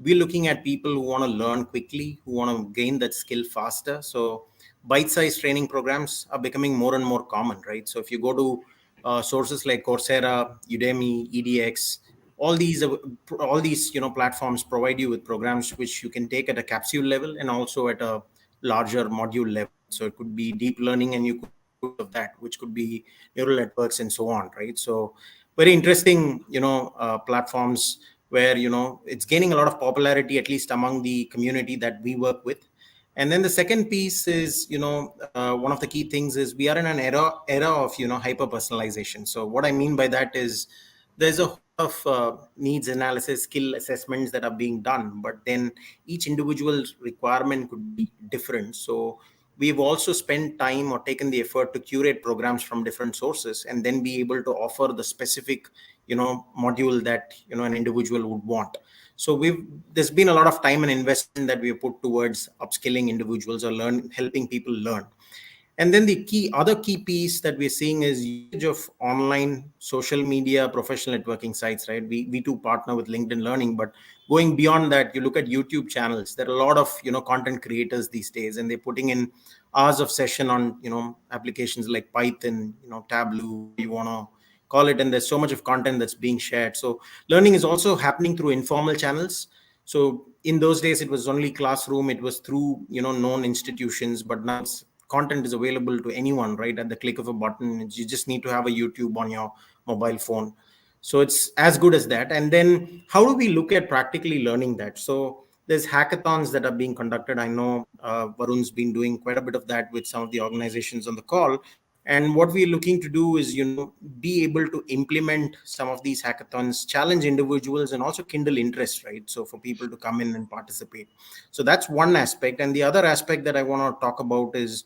We're looking at people who want to learn quickly, who want to gain that skill faster. So bite-sized training programs are becoming more and more common, right? So if you go to sources like Coursera, Udemy, EDX, all these platforms provide you with programs which you can take at a capsule level and also at a larger module level. So it could be deep learning, and you could of that, which could be neural networks and so on, right? So very interesting, platforms where it's gaining a lot of popularity, at least among the community that we work with. And then the second piece is, one of the key things is we are in an era of hyper personalization. So what I mean by that is there's a whole of needs analysis, skill assessments that are being done, but then each individual's requirement could be different. So we've also spent time or taken the effort to curate programs from different sources and then be able to offer the specific module that an individual would want. So there's been a lot of time and investment that we have put towards upskilling individuals or helping people learn. And then the other key piece that we're seeing is usage of online social media, professional networking sites, right? We too partner with LinkedIn Learning, but going beyond that, you look at YouTube channels. There are a lot of, content creators these days, and they're putting in hours of session on, applications like Python, Tableau, you want to call it. And there's so much of content that's being shared. So learning is also happening through informal channels. So in those days, it was only classroom. It was through, known institutions, but now content is available to anyone, right? At the click of a button. You just need to have a YouTube on your mobile phone. So it's as good as that. And then how do we look at practically learning that? So there's hackathons that are being conducted. I know Varun's been doing quite a bit of that with some of the organizations on the call. And what we're looking to do is, be able to implement some of these hackathons, challenge individuals, and also kindle interest, right? So for people to come in and participate. So that's one aspect. And the other aspect that I want to talk about is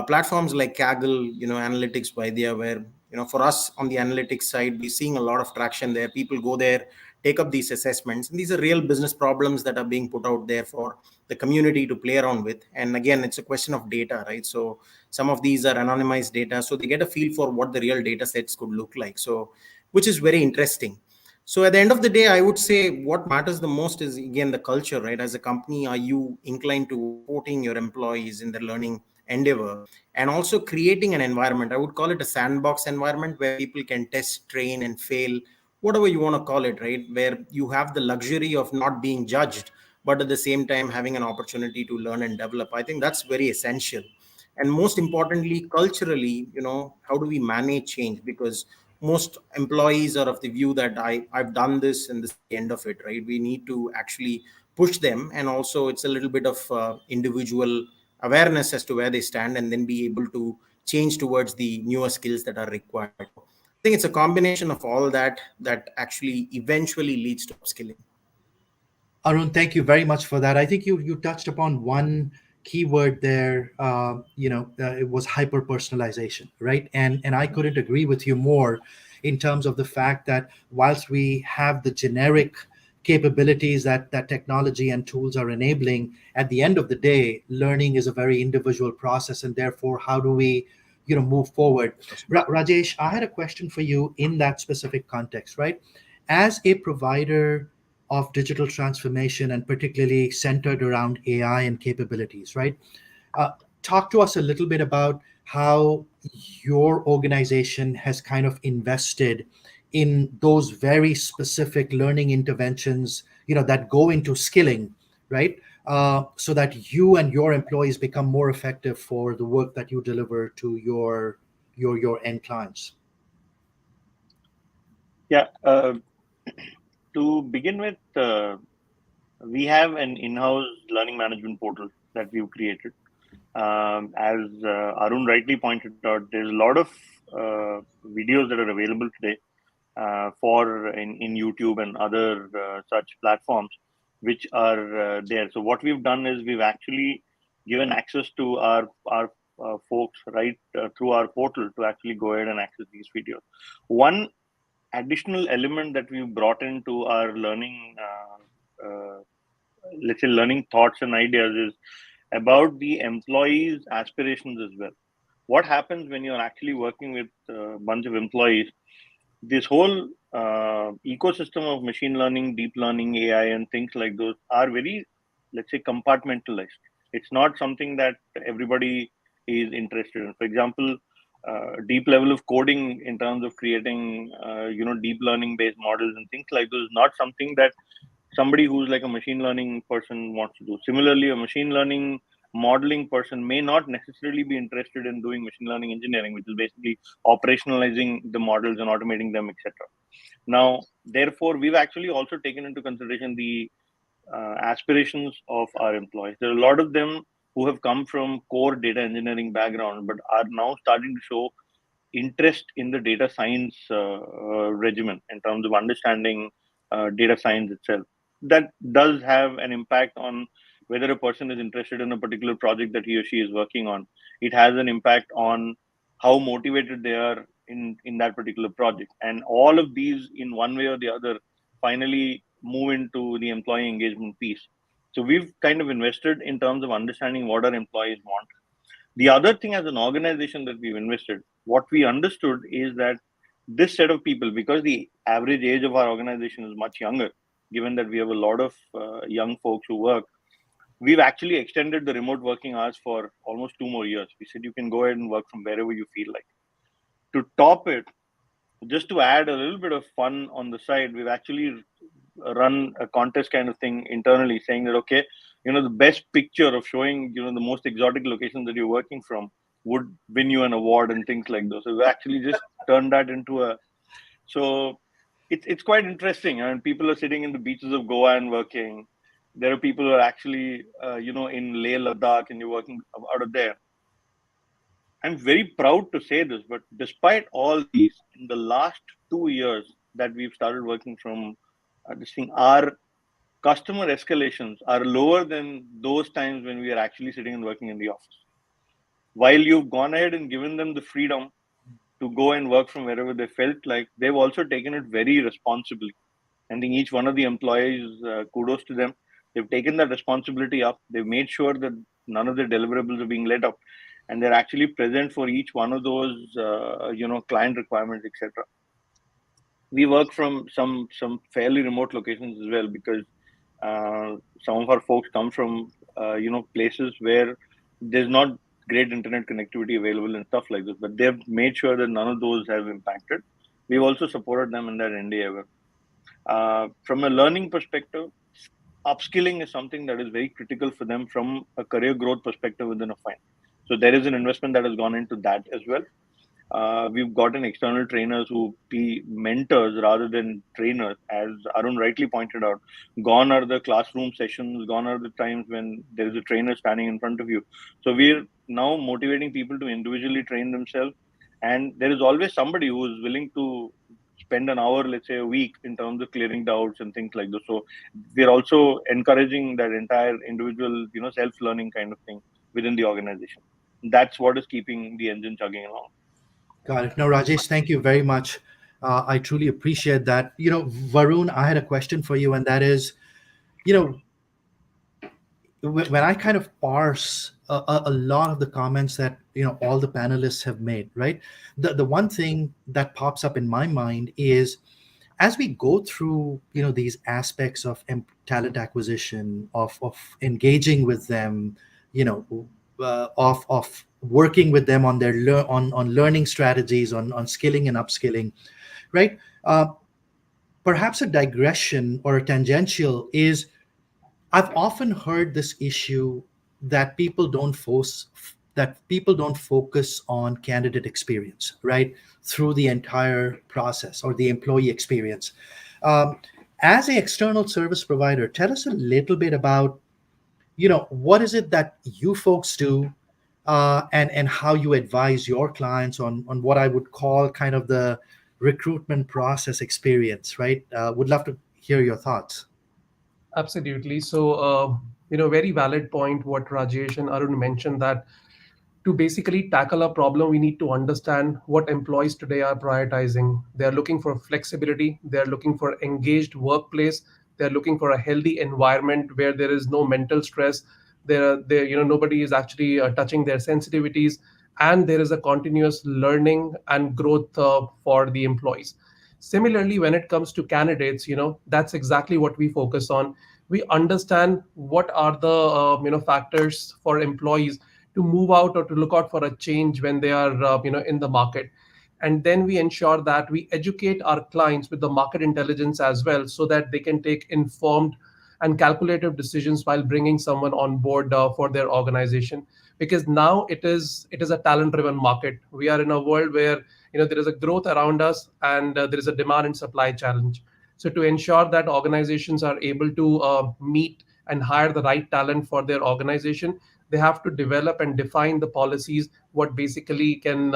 platforms like Kaggle, Analytics by Idea, where, for us on the analytics side, we're seeing a lot of traction there. People go there, take up these assessments, and these are real business problems that are being put out there for the community to play around with. And again, it's a question of data, right? So some of these are anonymized data, so they get a feel for what the real data sets could look like. So, which is very interesting. So at the end of the day, I would say what matters the most is, again, the culture, right? As a company, are you inclined to supporting your employees in their learning endeavor, and also creating an environment? I would call it a sandbox environment where people can test, train, and fail, whatever you want to call it, right? Where you have the luxury of not being judged, but at the same time having an opportunity to learn and develop. I think that's very essential. And most importantly, culturally, how do we manage change? Because most employees are of the view that I've done this and this is the end of it, right? We need to actually push them. And also it's a little bit of individual awareness as to where they stand, and then be able to change towards the newer skills that are required. I think it's a combination of all that actually eventually leads to upskilling. Arun, thank you very much for that. I think you touched upon one keyword there. It was hyper personalization, right? And I couldn't agree with you more in terms of the fact that whilst we have the generic capabilities that technology and tools are enabling, at the end of the day, learning is a very individual process, and therefore, how do we move forward? Rajesh, I had a question for you in that specific context, right? As a provider of digital transformation, and particularly centered around AI and capabilities, right? Uh, Talk to us a little bit about how your organization has kind of invested in those very specific learning interventions, that go into skilling, right? So that you and your employees become more effective for the work that you deliver to your end clients. Yeah. To begin with, we have an in-house learning management portal that we've created. As Arun rightly pointed out, there's a lot of videos that are available today for in YouTube and other such platforms, which are there. So what we've done is we've actually given access to our folks right through our portal to actually go ahead and access these videos. One additional element that we've brought into our learning, let's say learning thoughts and ideas, is about the employees' aspirations as well. What happens when you're actually working with a bunch of employees? This whole ecosystem of machine learning, deep learning, AI, and things like those are very, let's say, compartmentalized. It's not something that everybody is interested in. For example, deep level of coding in terms of creating, deep learning based models and things like those is not something that somebody who's like a machine learning person wants to do. Similarly, a machine learning modeling person may not necessarily be interested in doing machine learning engineering, which is basically operationalizing the models and automating them, etc. Now, therefore, we've actually also taken into consideration the aspirations of our employees. There are a lot of them who have come from core data engineering background, but are now starting to show interest in the data science regimen in terms of understanding data science itself. That does have an impact on whether a person is interested in a particular project that he or she is working on. It has an impact on how motivated they are in that particular project. And all of these, in one way or the other, finally move into the employee engagement piece. So we've kind of invested in terms of understanding what our employees want. The other thing, as an organization that we've invested, what we understood is that this set of people, because the average age of our organization is much younger, given that we have a lot of young folks who work, we've actually extended the remote working hours for almost 2 more years. We said you can go ahead and work from wherever you feel like. To top it, just to add a little bit of fun on the side, we've actually run a contest kind of thing internally, saying that, okay, the best picture of showing the most exotic locations that you're working from would win you an award and things like those. So we actually just turned that into a so it's quite interesting. I mean, people are sitting in the beaches of Goa and working. There are people who are actually in Leh Ladakh, and you're working out of there. I'm very proud to say this, but despite all these, in the last 2 years that we've started working from this thing, our customer escalations are lower than those times when we are actually sitting and working in the office. While you've gone ahead and given them the freedom to go and work from wherever they felt like, they've also taken it very responsibly. I think each one of the employees, kudos to them. They've taken that responsibility up. They've made sure that none of their deliverables are being let up, and they're actually present for each one of those, client requirements, etc. We work from some fairly remote locations as well, because some of our folks come from places where there's not great internet connectivity available and stuff like this, but they've made sure that none of those have impacted. We've also supported them in that endeavor. From a learning perspective, upskilling is something that is very critical for them from a career growth perspective within a firm. So there is an investment that has gone into that as well. We've gotten external trainers who be mentors rather than trainers. As Arun rightly pointed out, gone are the classroom sessions, gone are the times when there is a trainer standing in front of you. So we're now motivating people to individually train themselves. And there is always somebody who is willing to spend an hour, let's say a week, in terms of clearing doubts and things like this. So we're also encouraging that entire individual, self-learning kind of thing within the organization. That's what is keeping the engine chugging along. Got it. No, Rajesh, thank you very much. I truly appreciate that. Varun, I had a question for you, and that is, when I kind of parse a lot of the comments that all the panelists have made, right? The one thing that pops up in my mind is, as we go through these aspects of talent acquisition, of engaging with them, of working with them on their on learning strategies, on skilling and upskilling, right? Perhaps a digression or a tangential is, I've often heard this issue that people don't focus on candidate experience, right, through the entire process, or the employee experience. As an external service provider, tell us a little bit about, what is it that you folks do, and how you advise your clients on what I would call kind of the recruitment process experience, right? Would love to hear your thoughts. Absolutely. So, very valid point what Rajesh and Arun mentioned, that to basically tackle a problem, we need to understand what employees today are prioritizing. They're looking for flexibility. They're looking for engaged workplace. They're looking for a healthy environment where there is no mental stress. Nobody is actually touching their sensitivities, and there is a continuous learning and growth for the employees. Similarly, when it comes to candidates, that's exactly what we focus on. We understand what are the factors for employees to move out or to look out for a change when they are in the market, and then we ensure that we educate our clients with the market intelligence as well, so that they can take informed and calculative decisions while bringing someone on board for their organization. Because now it is a talent driven market. We are in a world where there is a growth around us, and there is a demand and supply challenge. So to ensure that organizations are able to meet and hire the right talent for their organization, they have to develop and define the policies what basically can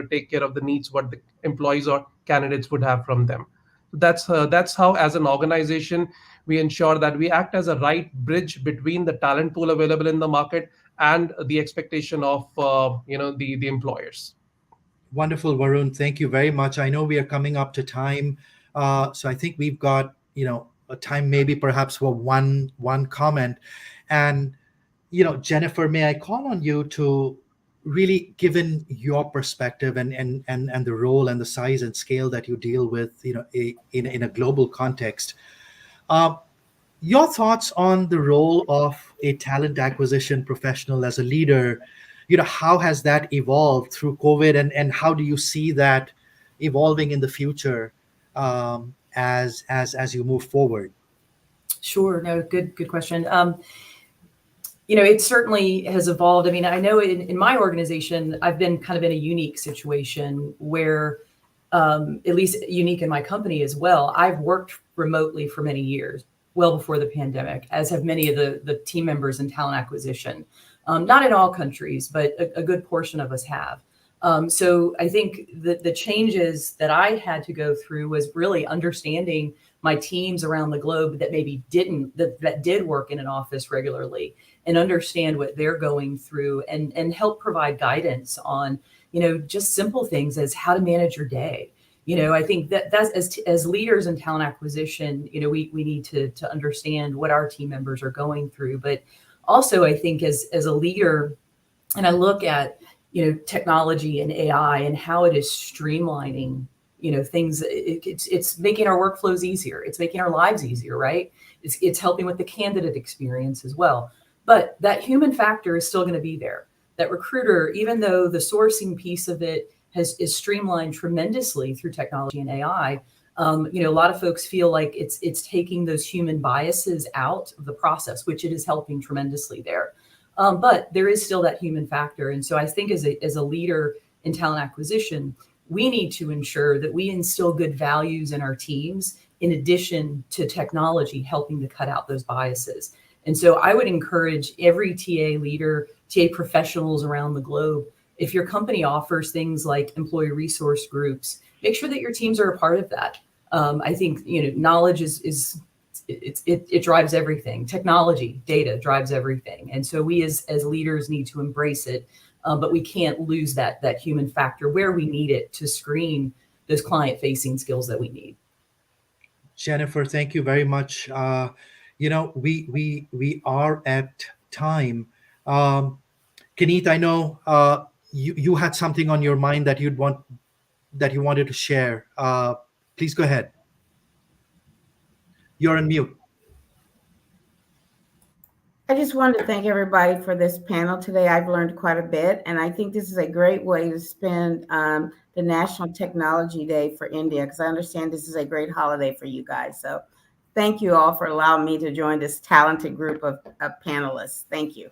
take care of the needs what the employees or candidates would have from them. That's how, as an organization, we ensure that we act as a right bridge between the talent pool available in the market and the expectation of the employers. Wonderful, Varun. Thank you very much. I know we are coming up to time, so I think we've got a time maybe perhaps for one comment. And Jennifer, may I call on you to really, given your perspective and the role and the size and scale that you deal with, in a global context, uh, your thoughts on the role of a talent acquisition professional as a leader. How has that evolved through COVID, and how do you see that evolving in the future, as you move forward? Sure. No, good question. It certainly has evolved. I mean, I know in my organization, I've been kind of in a unique situation where, at least unique in my company as well, I've worked remotely for many years, well before the pandemic, as have many of the team members in talent acquisition. Not in all countries, but a good portion of us have. So I think the changes that I had to go through was really understanding my teams around the globe that maybe that did work in an office regularly, and understand what they're going through, and help provide guidance on, just simple things as how to manage your day. I think that's as leaders in talent acquisition, we need to understand what our team members are going through. But also, I think as a leader, and I look at, technology and AI and how it is streamlining, things, it's making our workflows easier. It's making our lives easier, right? It's helping with the candidate experience as well. But that human factor is still going to be there. That recruiter, even though the sourcing piece of it is streamlined tremendously through technology and AI, a lot of folks feel like it's taking those human biases out of the process, which it is helping tremendously there. But there is still that human factor. And so I think as a leader in talent acquisition, we need to ensure that we instill good values in our teams, in addition to technology helping to cut out those biases. And so I would encourage every TA leader, TA professionals around the globe, if your company offers things like employee resource groups, make sure that your teams are a part of that. I think knowledge it drives everything. Technology, data drives everything, and so we as leaders need to embrace it. But we can't lose that human factor where we need it to screen those client-facing skills that we need. Jennifer, thank you very much. We are at time. Kaneet, I know you had something on your mind that you wanted to share. Please go ahead. You're on mute. I just wanted to thank everybody for this panel today. I've learned quite a bit, and I think this is a great way to spend the National Technology Day for India, because I understand this is a great holiday for you guys. So thank you all for allowing me to join this talented group of panelists. Thank you.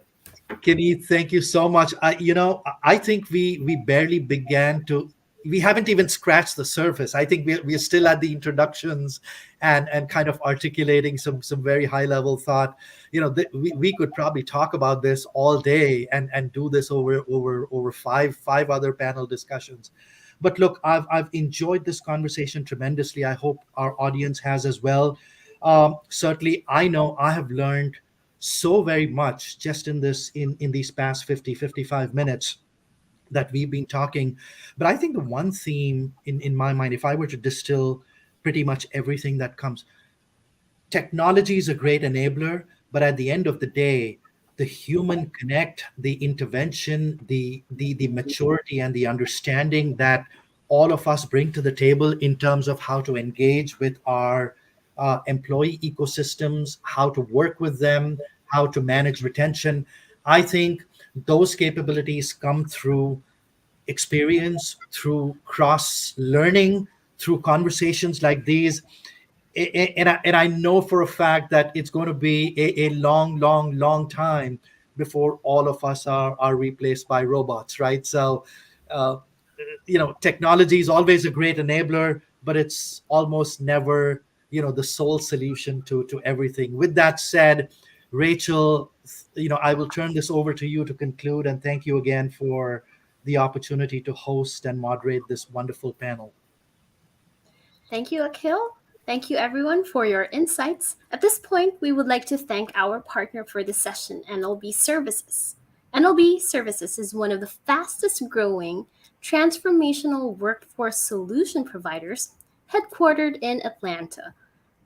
Kaneet, thank you so much. I think we barely we haven't even scratched the surface. I think we're still at the introductions and kind of articulating some very high level thought. We could probably talk about this all day and do this over five other panel discussions. But look, I've enjoyed this conversation tremendously. I hope our audience has as well. Certainly, I know I have learned so very much just in these past 55 minutes that we've been talking. But I think the one theme in my mind, if I were to distill pretty much everything that comes, technology is a great enabler, but at the end of the day, the human connect, the intervention, the maturity and the understanding that all of us bring to the table in terms of how to engage with our employee ecosystems, how to work with them, how to manage retention. I think those capabilities come through experience, through cross learning, through conversations like these. And I know for a fact that it's going to be a long time before all of us are replaced by robots, right? So technology is always a great enabler, but it's almost never the sole solution to everything. With that said, Rachel, I will turn this over to you to conclude, and thank you again for the opportunity to host and moderate this wonderful panel. Thank you, Akhil. Thank you, everyone, for your insights. At this point, we would like to thank our partner for this session, NLB Services. NLB Services is one of the fastest growing transformational workforce solution providers headquartered in Atlanta,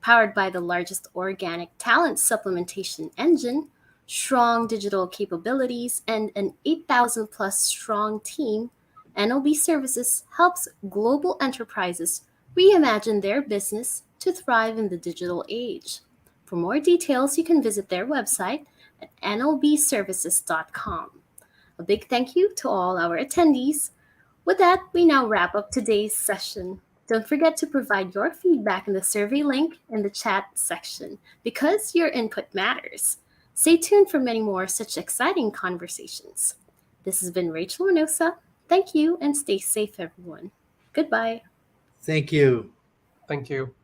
powered by the largest organic talent supplementation engine, strong digital capabilities, and an 8,000 plus strong team. NLB Services helps global enterprises reimagine their business to thrive in the digital age. For more details, you can visit their website at nlbservices.com. A big thank you to all our attendees. With that, we now wrap up today's session. Don't forget to provide your feedback in the survey link in the chat section because your input matters. Stay tuned for many more such exciting conversations. This has been Rachel Reynosa. Thank you and stay safe, everyone. Goodbye. Thank you. Thank you.